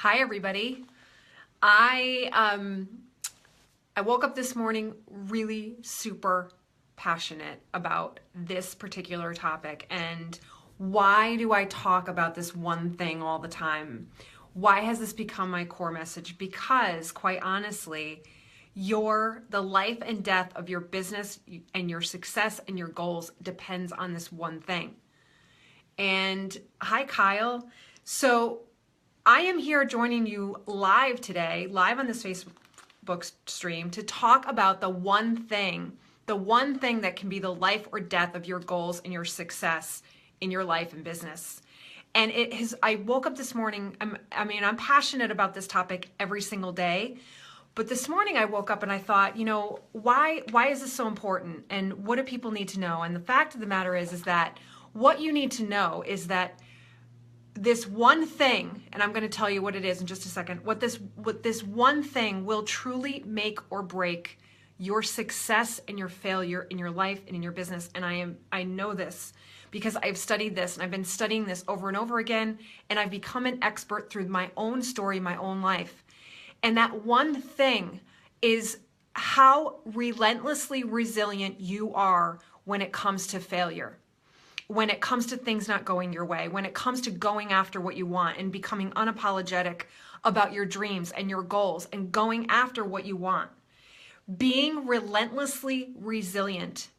Hi, everybody. I woke up this morning really super passionate about this particular topic. And why do I talk about this one thing all the time? Why has this become my core message? Because quite honestly, the life and death of your business and your success and your goals depends on this one thing. And hi, Kyle. So I am here joining you live today, live on this Facebook stream, to talk about the one thing that can be the life or death of your goals and your success in your life and business. And I woke up this morning, I'm passionate about this topic every single day. But this morning I woke up and I thought, why is this so important? And what do people need to know? And the fact of the matter is that what you need to know is that this one thing, and I'm going to tell you what it is in just a second, what this one thing will truly make or break your success and your failure in your life and in your business. And I know this because I've studied this and I've been studying this over and over again, and I've become an expert through my own story, my own life. And that one thing is how relentlessly resilient you are when it comes to failure. When it comes to things not going your way, when it comes to going after what you want and becoming unapologetic about your dreams and your goals and going after what you want. Being relentlessly resilient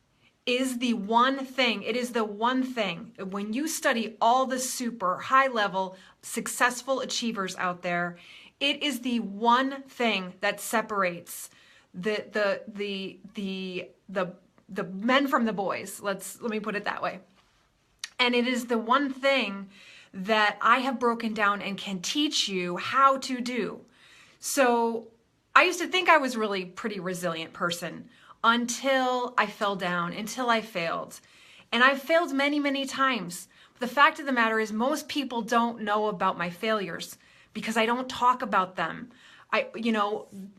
is the one thing. It is the one thing. When you study all the super high level successful achievers out there, it is the one thing that separates the men from the boys. Let me put it that way. And it is the one thing that I have broken down and can teach you how to do. So I used to think I was a really pretty resilient person until I fell down, until I failed. And I've failed many, many times. The fact of the matter is most people don't know about my failures because I don't talk about them.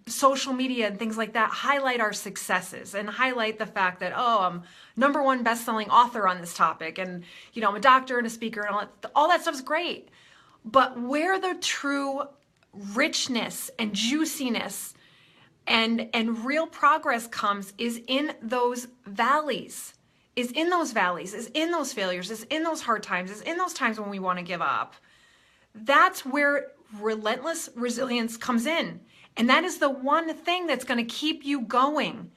Social media and things like that highlight our successes and highlight the fact that, I'm #1 best-selling author on this topic. And, I'm a doctor and a speaker and all that stuff's great. But where the true richness and juiciness and real progress comes is in those valleys, is in those failures, is in those hard times, is in those times when we want to give up. That's where relentless resilience comes in. And that is the one thing that's going to keep you going.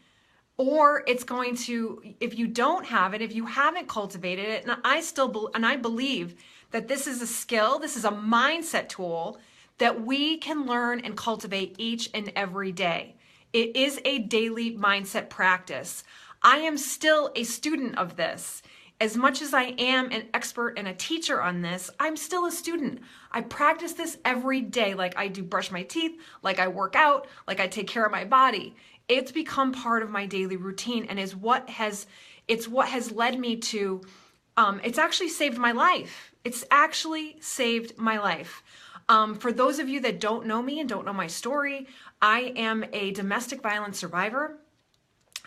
Or it's going to, if you don't have it, if you haven't cultivated it, and I believe that this is a skill, this is a mindset tool that we can learn and cultivate each and every day. It is a daily mindset practice. I am still a student of this. As much as I am an expert and a teacher on this, I'm still a student. I practice this every day, like I do brush my teeth, like I work out, like I take care of my body. It's become part of my daily routine and it's what has led me to, it's actually saved my life. It's actually saved my life. For those of you that don't know me and don't know my story, I am a domestic violence survivor.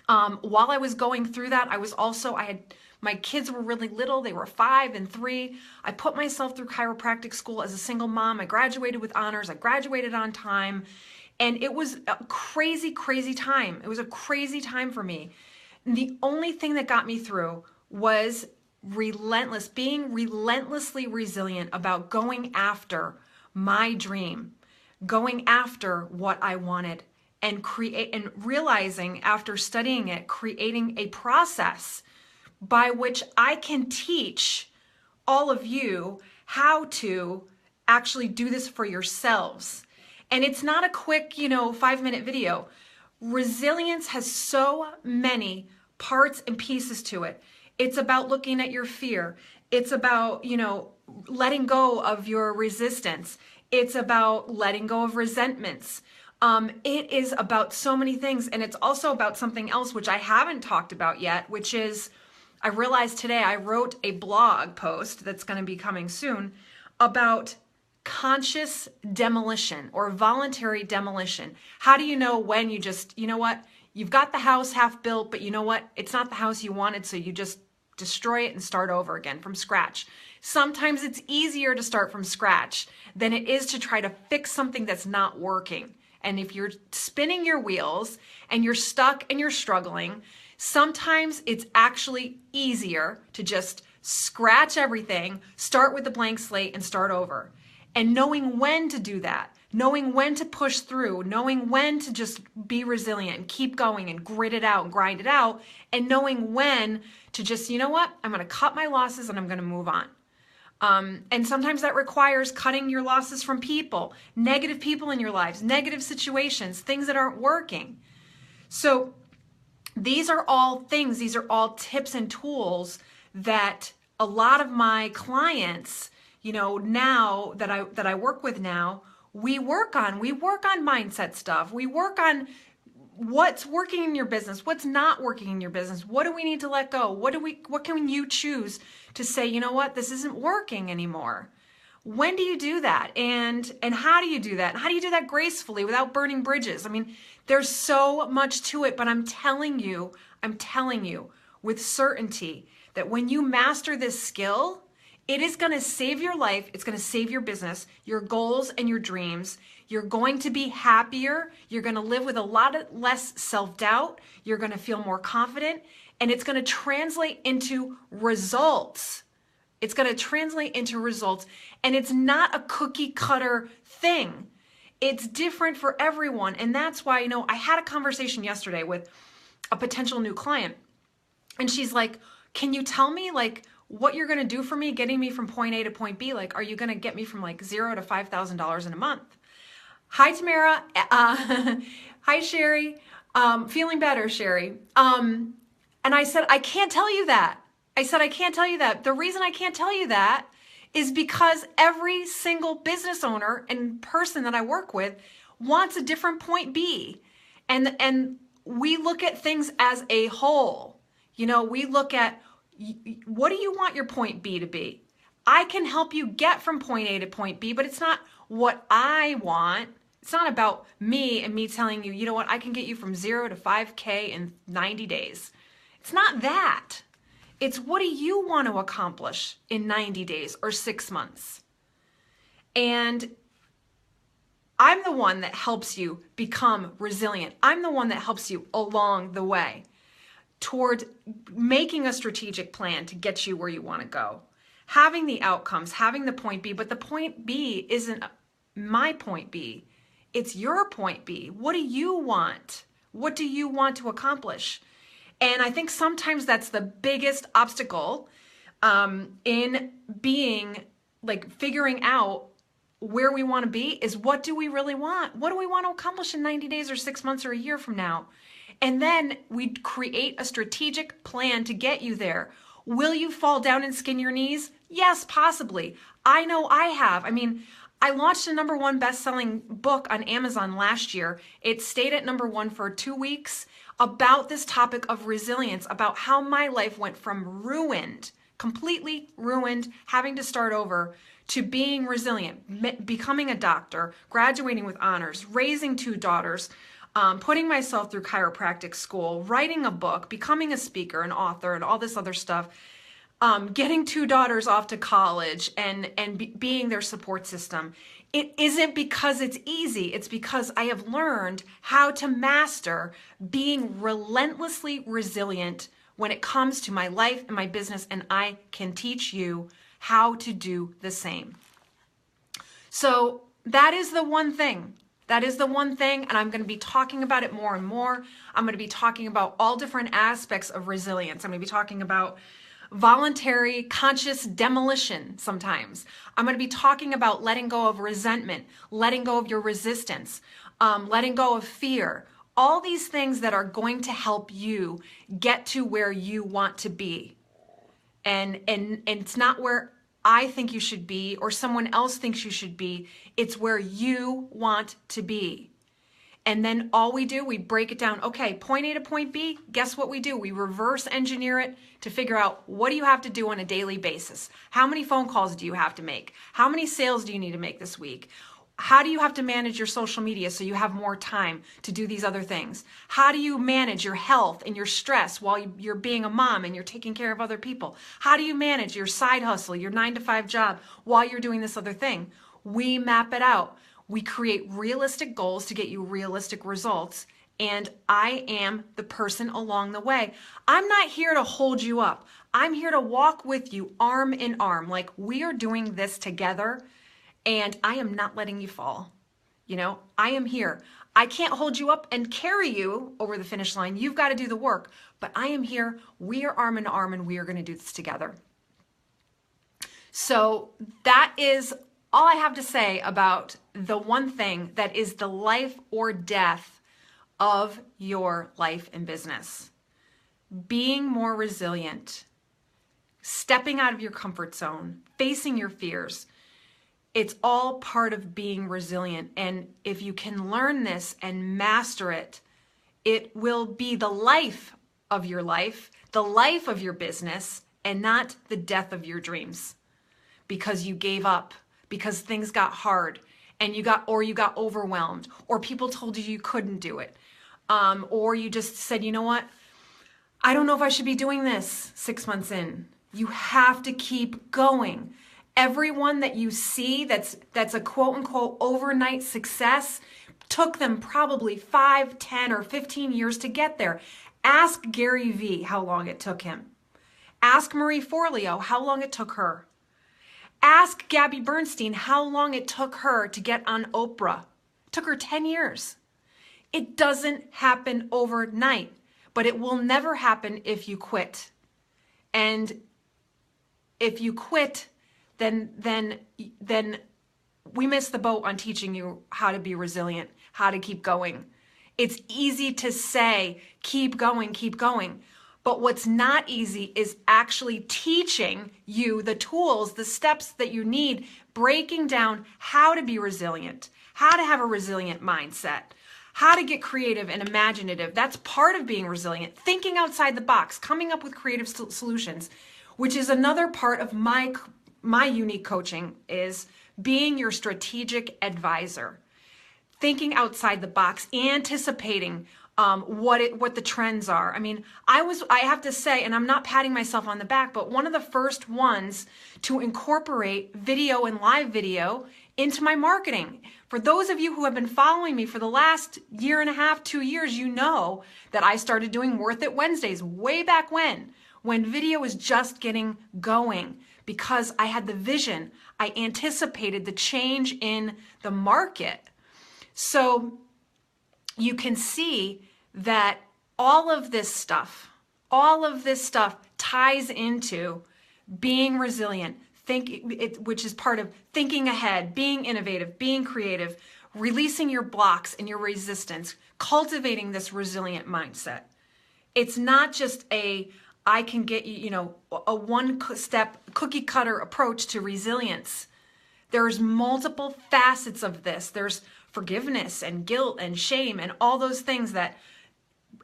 While I was going through that, my kids were really little. They were 5 and 3. I put myself through chiropractic school as a single mom. I graduated with honors. I graduated on time. And it was a crazy, crazy time. It was a crazy time for me. And the only thing that got me through was being relentlessly resilient about going after my dream, going after what I wanted, and realizing after studying it, creating a process by which I can teach all of you how to actually do this for yourselves. And it's not a quick, 5-minute video. Resilience has so many parts and pieces to it. It's about looking at your fear. It's about, letting go of your resistance. It's about letting go of resentments. It is about so many things. And it's also about something else, which I haven't talked about yet, which is, I realized today I wrote a blog post that's going to be coming soon about conscious demolition or voluntary demolition. How do you know when you just, you've got the house half built, but you know what? It's not the house you wanted, so you just destroy it and start over again from scratch. Sometimes it's easier to start from scratch than it is to try to fix something that's not working. And if you're spinning your wheels and you're stuck and you're struggling, sometimes it's actually easier to just scratch everything, start with a blank slate and start over. And knowing when to do that, knowing when to push through, knowing when to just be resilient and keep going and grit it out and grind it out, and knowing when to just, you know what, I'm going to cut my losses and I'm going to move on. And sometimes that requires cutting your losses from people, negative people in your lives, negative situations, things that aren't working. So these are all things, these are all tips and tools that a lot of my clients, you know, now that I work with now, we work on mindset stuff. We work on what's working in your business, what's not working in your business. What do we need to let go? What can you choose to say, you know what, this isn't working anymore? When do you do that? And how do you do that? And how do you do that gracefully without burning bridges? I mean, there's so much to it, but I'm telling you with certainty that when you master this skill, it is going to save your life. It's going to save your business, your goals and your dreams. You're going to be happier. You're going to live with a lot less self-doubt. You're going to feel more confident, and it's going to translate into results. It's going to translate into results, and it's not a cookie cutter thing. It's different for everyone, and that's why, you know, I had a conversation yesterday with a potential new client, and she's like, can you tell me, like, what you're going to do for me, getting me from point A to point B? Like, are you going to get me from like $0 to $5,000 in a month? Hi, Tamara. Hi, Sherry. Feeling better, Sherry. And I said, I can't tell you that. I said, I can't tell you that. The reason I can't tell you that is because every single business owner and person that I work with wants a different point B. And we look at things as a whole. You know, we look at, what do you want your point B to be? I can help you get from point A to point B, but it's not what I want. It's not about me and me telling you, you know what, I can get you from 0 to 5K in 90 days. It's not that. It's what do you want to accomplish in 90 days or 6 months? And I'm the one that helps you become resilient. I'm the one that helps you along the way toward making a strategic plan to get you where you want to go. Having the outcomes, having the point B, but the point B isn't my point B. It's your point B. What do you want? What do you want to accomplish? And I think sometimes that's the biggest obstacle in being, like, figuring out where we want to be is, what do we really want? What do we want to accomplish in 90 days or 6 months or a year from now? And then we create a strategic plan to get you there. Will you fall down and skin your knees? Yes, possibly. I know I have. I mean, I launched a #1 best-selling book on Amazon last year. It stayed at #1 for 2 weeks, about this topic of resilience, about how my life went from ruined, completely ruined, having to start over, to being resilient, becoming a doctor, graduating with honors, raising 2 daughters, putting myself through chiropractic school, writing a book, becoming a speaker, an author, and all this other stuff, getting 2 daughters off to college and being their support system. It isn't because it's easy. It's because I have learned how to master being relentlessly resilient when it comes to my life and my business, and I can teach you how to do the same. So that is the one thing. That is the one thing, and I'm going to be talking about it more and more. I'm going to be talking about all different aspects of resilience. I'm going to be talking about voluntary, conscious demolition sometimes. I'm going to be talking about letting go of resentment, letting go of your resistance, letting go of fear. All these things that are going to help you get to where you want to be. And it's not where I think you should be or someone else thinks you should be. It's where you want to be. And then all we do, we break it down. Okay, point A to point B, guess what we do? We reverse engineer it to figure out, what do you have to do on a daily basis? How many phone calls do you have to make? How many sales do you need to make this week? How do you have to manage your social media so you have more time to do these other things? How do you manage your health and your stress while you're being a mom and you're taking care of other people? How do you manage your side hustle, your 9-to-5 job while you're doing this other thing? We map it out. We create realistic goals to get you realistic results. And I am the person along the way. I'm not here to hold you up. I'm here to walk with you arm in arm. Like, we are doing this together. And I am not letting you fall. You know, I am here. I can't hold you up and carry you over the finish line. You've got to do the work. But I am here. We are arm in arm, and we are going to do this together. So that is all I have to say about the one thing that is the life or death of your life and business. Being more resilient, stepping out of your comfort zone, facing your fears. It's all part of being resilient. And if you can learn this and master it, it will be the life of your life, the life of your business, and not the death of your dreams. Because you gave up, because things got hard, and you got overwhelmed, or people told you you couldn't do it. Or you just said, you know what? I don't know if I should be doing this 6 months in. You have to keep going. Everyone that you see that's a quote unquote overnight success took them probably 5, 10, or 15 years to get there. Ask Gary Vee how long it took him. Ask Marie Forleo how long it took her. Ask Gabby Bernstein how long it took her to get on Oprah. It took her 10 years. It doesn't happen overnight, but it will never happen if you quit. And if you quit, then we miss the boat on teaching you how to be resilient, how to keep going. It's easy to say, keep going. But what's not easy is actually teaching you the tools, the steps that you need, breaking down how to be resilient, how to have a resilient mindset, how to get creative and imaginative. That's part of being resilient. Thinking outside the box, coming up with creative solutions, which is another part of my unique coaching, is being your strategic advisor. Thinking outside the box, anticipating what the trends are. I mean, I have to say, and I'm not patting myself on the back, but one of the first ones to incorporate video and live video into my marketing. For those of you who have been following me for the last 1.5 to 2 years, you know that I started doing Worth It Wednesdays way back when video was just getting going, because I had the vision. I anticipated the change in the market. So you can see that all of this stuff ties into being resilient, which is part of thinking ahead, being innovative, being creative, releasing your blocks and your resistance, cultivating this resilient mindset. It's not just I can get a one-step cookie cutter approach to resilience. There's multiple facets of this. There's forgiveness and guilt and shame and all those things that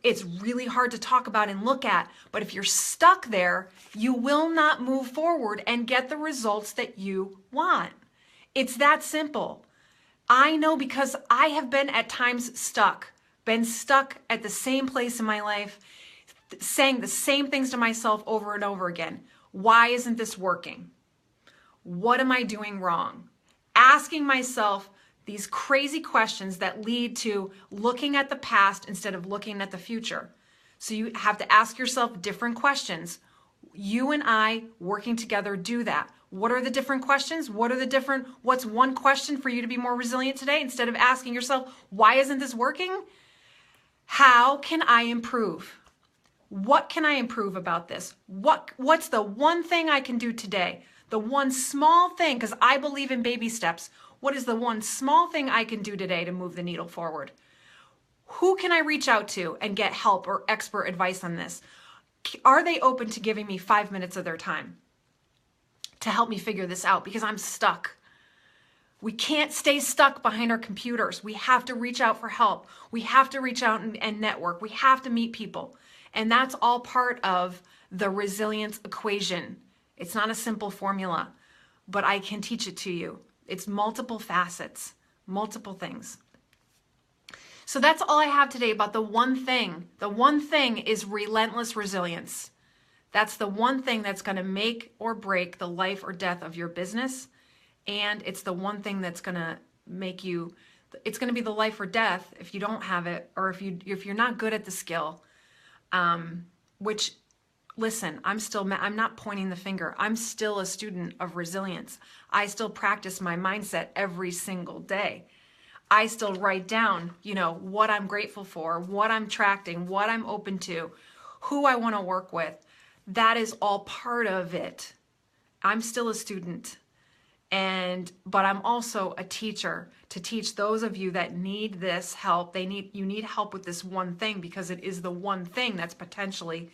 it's really hard to talk about and look at. But if you're stuck there, you will not move forward and get the results that you want. It's that simple. I know, because I have been at times stuck at the same place in my life, saying the same things to myself over and over again. Why isn't this working? What am I doing wrong? Asking myself these crazy questions that lead to looking at the past instead of looking at the future. So you have to ask yourself different questions. You and I working together do that. What are the different questions? What's one question for you to be more resilient today? Instead of asking yourself, why isn't this working? How can I improve? What can I improve about this? What's the one thing I can do today? The one small thing, because I believe in baby steps. What is the one small thing I can do today to move the needle forward? Who can I reach out to and get help or expert advice on this? Are they open to giving me 5 minutes of their time to help me figure this out? Because I'm stuck. We can't stay stuck behind our computers. We have to reach out for help. We have to reach out and network. We have to meet people. And that's all part of the resilience equation. It's not a simple formula, but I can teach it to you. It's multiple facets multiple things. So that's all I have today about the one thing. The one thing is relentless resilience. That's the one thing that's going to make or break the life or death of your business. And it's the one thing that's going to make you, it's going to be the life or death if you don't have it, or if you're not good at the skill. Which, listen, I'm not pointing the finger. I'm still a student of resilience. I still practice my mindset every single day. I still write down, what I'm grateful for, what I'm attracting, what I'm open to, who I want to work with. That is all part of it. I'm still a student, but I'm also a teacher to teach those of you that need this help. You need help with this one thing, because it is the one thing that's potentially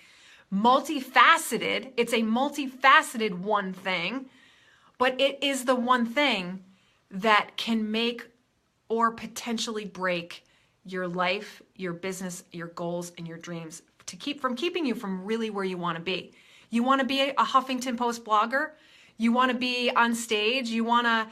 multifaceted. It's a multifaceted one thing, but it is the one thing that can make or potentially break your life, your business, your goals, and your dreams, keeping you from really where you want to be. You want to be a Huffington Post blogger? You want to be on stage? You want to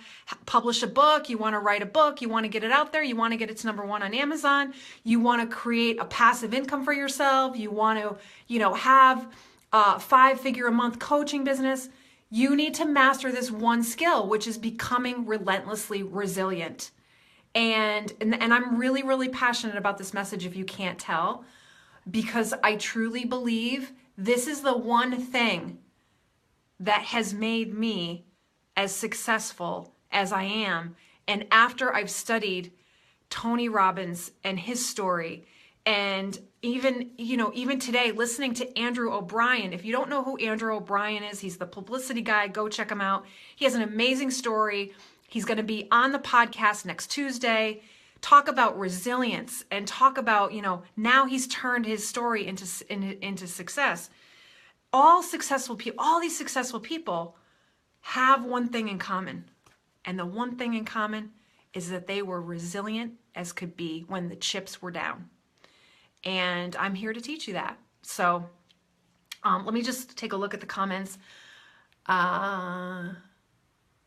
publish a book? You want to write a book? You want to get it out there? You want to get it to #1 on Amazon? You want to create a passive income for yourself? You want to, have a 5-figure-a-month coaching business? You need to master this one skill, which is becoming relentlessly resilient. And I'm really, really passionate about this message, if you can't tell, because I truly believe this is the one thing that has made me as successful as I am. And after I've studied Tony Robbins and his story, and even today, listening to Andrew O'Brien. If you don't know who Andrew O'Brien is, he's the publicity guy. Go check him out. He has an amazing story. He's going to be on the podcast next Tuesday, talk about resilience and talk about, now he's turned his story into success. All these successful people have one thing in common. And the one thing in common is that they were resilient as could be when the chips were down. And I'm here to teach you that. So let me just take a look at the comments.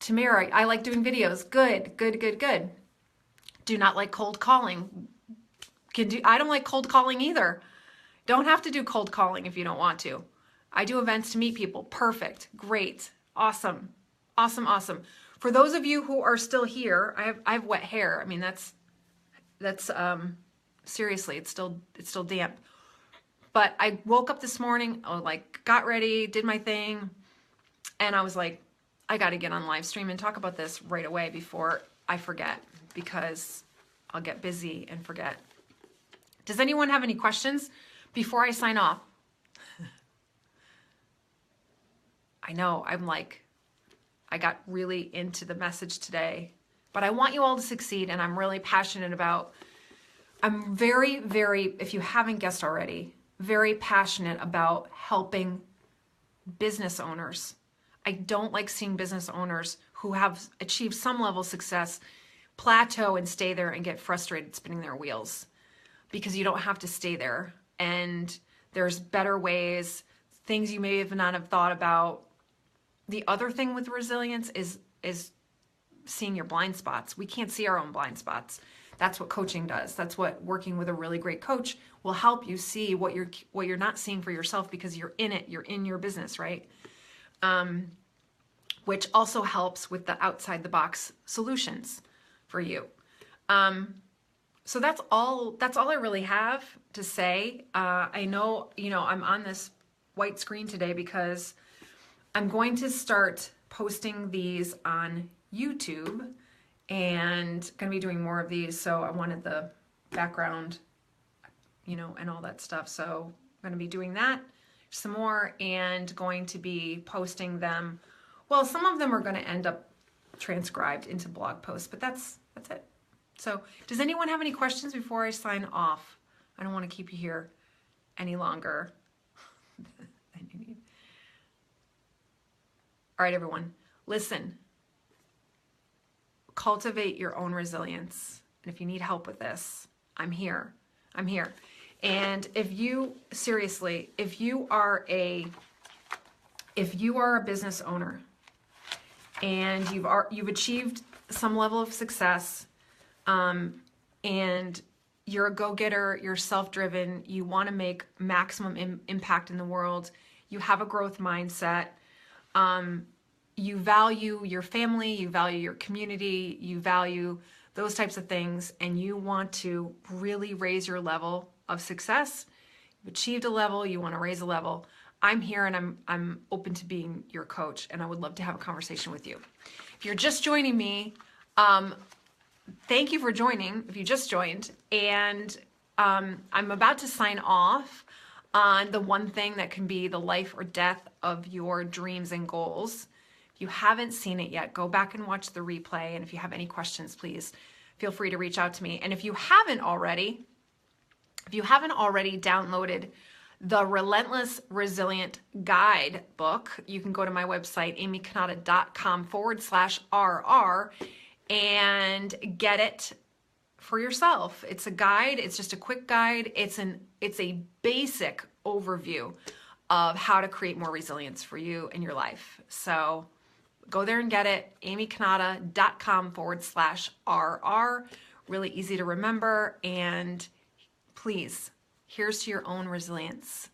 Tamara, I like doing videos. Good. Do not like cold calling. I don't like cold calling either. Don't have to do cold calling if you don't want to. I do events to meet people. Perfect. Great. Awesome. For those of you who are still here, I have wet hair. I mean, that's seriously, it's still damp. But I woke up this morning, got ready, did my thing, and I was like, I got to get on live stream and talk about this right away before I forget, because I'll get busy and forget. Does anyone have any questions before I sign off? I know, I got really into the message today, but I want you all to succeed, and I'm really passionate about, I'm very, very, if you haven't guessed already, very passionate about helping business owners. I don't like seeing business owners who have achieved some level of success plateau and stay there and get frustrated spinning their wheels, because you don't have to stay there. And there's better ways, things you may not have thought about. The other thing with resilience is seeing your blind spots. We can't see our own blind spots. That's what coaching does. That's what working with a really great coach will help you see what you're not seeing for yourself, because you're in it. You're in your business, right? Which also helps with the outside the box solutions for you. So that's all I really have to say. I know, I'm on this white screen today because I'm going to start posting these on YouTube, and going to be doing more of these. So I wanted the background, and all that stuff. So I'm going to be doing that some more, and going to be posting them. Well, some of them are going to end up transcribed into blog posts, but that's it. So does anyone have any questions before I sign off? I don't want to keep you here any longer than you need. All right, everyone, listen. Cultivate your own resilience. And if you need help with this, I'm here. And if you are a business owner and you've achieved some level of success, And you're a go-getter, you're self-driven, you want to make maximum impact in the world, you have a growth mindset, you value your family, you value your community, you value those types of things, and you want to really raise your level of success. You've achieved a level, you want to raise a level. I'm here and I'm open to being your coach, and I would love to have a conversation with you. If you're just joining me, thank you for joining, if you just joined, and I'm about to sign off on the one thing that can be the life or death of your dreams and goals. If you haven't seen it yet, go back and watch the replay, and if you have any questions, please feel free to reach out to me. And if you haven't already downloaded the Relentless Resilient Guide book, you can go to my website, amycanada.com/RR, and get it for yourself. It's a guide. It's just a quick guide. It's a basic overview of how to create more resilience for you in your life. So go there and get it, amycanada.com/RR. Really easy to remember. And please, here's to your own resilience.